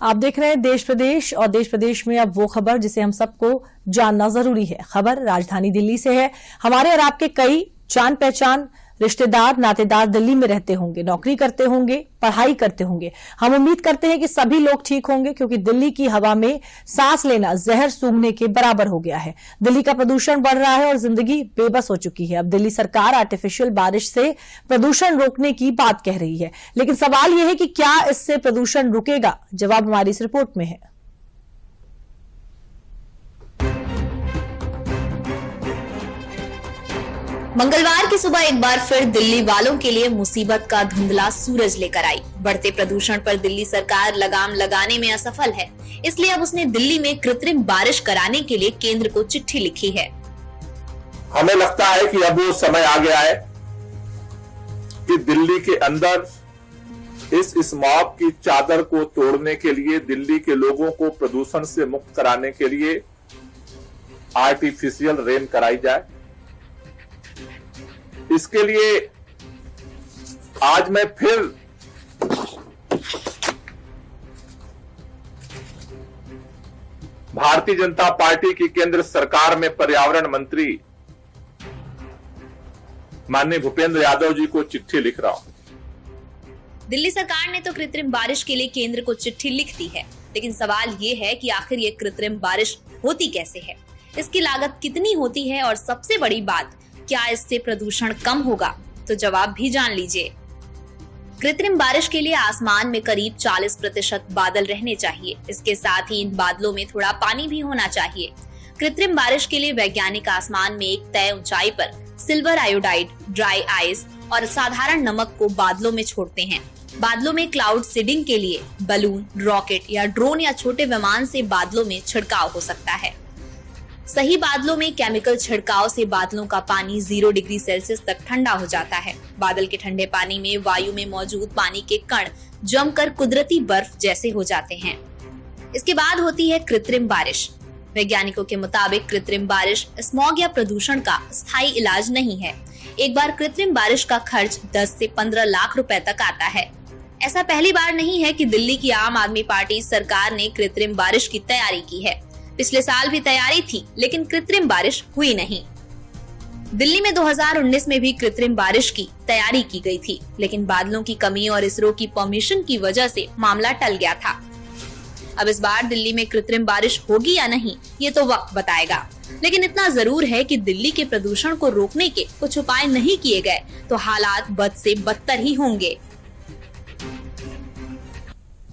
आप देख रहे हैं देश प्रदेश, और देश प्रदेश में अब वो खबर जिसे हम सबको जानना जरूरी है। खबर राजधानी दिल्ली से है। हमारे और आपके कई जान पहचान रिश्तेदार नातेदार दिल्ली में रहते होंगे, नौकरी करते होंगे, पढ़ाई करते होंगे। हम उम्मीद करते हैं कि सभी लोग ठीक होंगे, क्योंकि दिल्ली की हवा में सांस लेना जहर सूंघने के बराबर हो गया है। दिल्ली का प्रदूषण बढ़ रहा है और जिंदगी बेबस हो चुकी है। अब दिल्ली सरकार आर्टिफिशियल बारिश से प्रदूषण रोकने की बात कह रही है, लेकिन सवाल यह है कि क्या इससे प्रदूषण रुकेगा? जवाब हमारी इस रिपोर्ट में है। मंगलवार की सुबह एक बार फिर दिल्ली वालों के लिए मुसीबत का धुंधला सूरज लेकर आई। बढ़ते प्रदूषण पर दिल्ली सरकार लगाम लगाने में असफल है, इसलिए अब उसने दिल्ली में कृत्रिम बारिश कराने के लिए केंद्र को चिट्ठी लिखी है। हमें लगता है कि अब वो समय आ गया है कि दिल्ली के अंदर इस स्मॉग की चादर को तोड़ने के लिए, दिल्ली के लोगों को प्रदूषण से मुक्त कराने के लिए आर्टिफिशियल रेन कराई जाए। इसके लिए आज मैं फिर भारतीय जनता पार्टी की केंद्र सरकार में पर्यावरण मंत्री माननीय भूपेंद्र यादव जी को चिट्ठी लिख रहा हूं। दिल्ली सरकार ने तो कृत्रिम बारिश के लिए केंद्र को चिट्ठी लिख दी है, लेकिन सवाल ये है कि आखिर ये कृत्रिम बारिश होती कैसे है, इसकी लागत कितनी होती है और सबसे बड़ी बात, क्या इससे प्रदूषण कम होगा? तो जवाब भी जान लीजिए। कृत्रिम बारिश के लिए आसमान में करीब 40% बादल रहने चाहिए। इसके साथ ही इन बादलों में थोड़ा पानी भी होना चाहिए। कृत्रिम बारिश के लिए वैज्ञानिक आसमान में एक तय ऊंचाई पर सिल्वर आयोडाइड, ड्राई आइस और साधारण नमक को बादलों में छोड़ते हैं। बादलों में क्लाउड सीडिंग के लिए बलून, रॉकेट या ड्रोन या छोटे विमान से बादलों में छिड़काव हो सकता है। सही बादलों में केमिकल छिड़काव से बादलों का पानी 0 डिग्री सेल्सियस तक ठंडा हो जाता है। बादल के ठंडे पानी में वायु में मौजूद पानी के कण जमकर कुदरती बर्फ जैसे हो जाते हैं। इसके बाद होती है कृत्रिम बारिश। वैज्ञानिकों के मुताबिक कृत्रिम बारिश स्मॉग या प्रदूषण का स्थायी इलाज नहीं है। एक बार कृत्रिम बारिश का खर्च 10 से 15 लाख रुपए तक आता है। ऐसा पहली बार नहीं है कि दिल्ली की आम आदमी पार्टी सरकार ने कृत्रिम बारिश की तैयारी की है। पिछले साल भी तैयारी थी, लेकिन कृत्रिम बारिश हुई नहीं। दिल्ली में 2019 में भी कृत्रिम बारिश की तैयारी की गई थी, लेकिन बादलों की कमी और इसरो की परमिशन की वजह से मामला टल गया था। अब इस बार दिल्ली में कृत्रिम बारिश होगी या नहीं, ये तो वक्त बताएगा। लेकिन इतना जरूर है कि दिल्ली के प्रदूषण को रोकने के कुछ उपाय नहीं किए गए तो हालात बद से बदतर ही होंगे।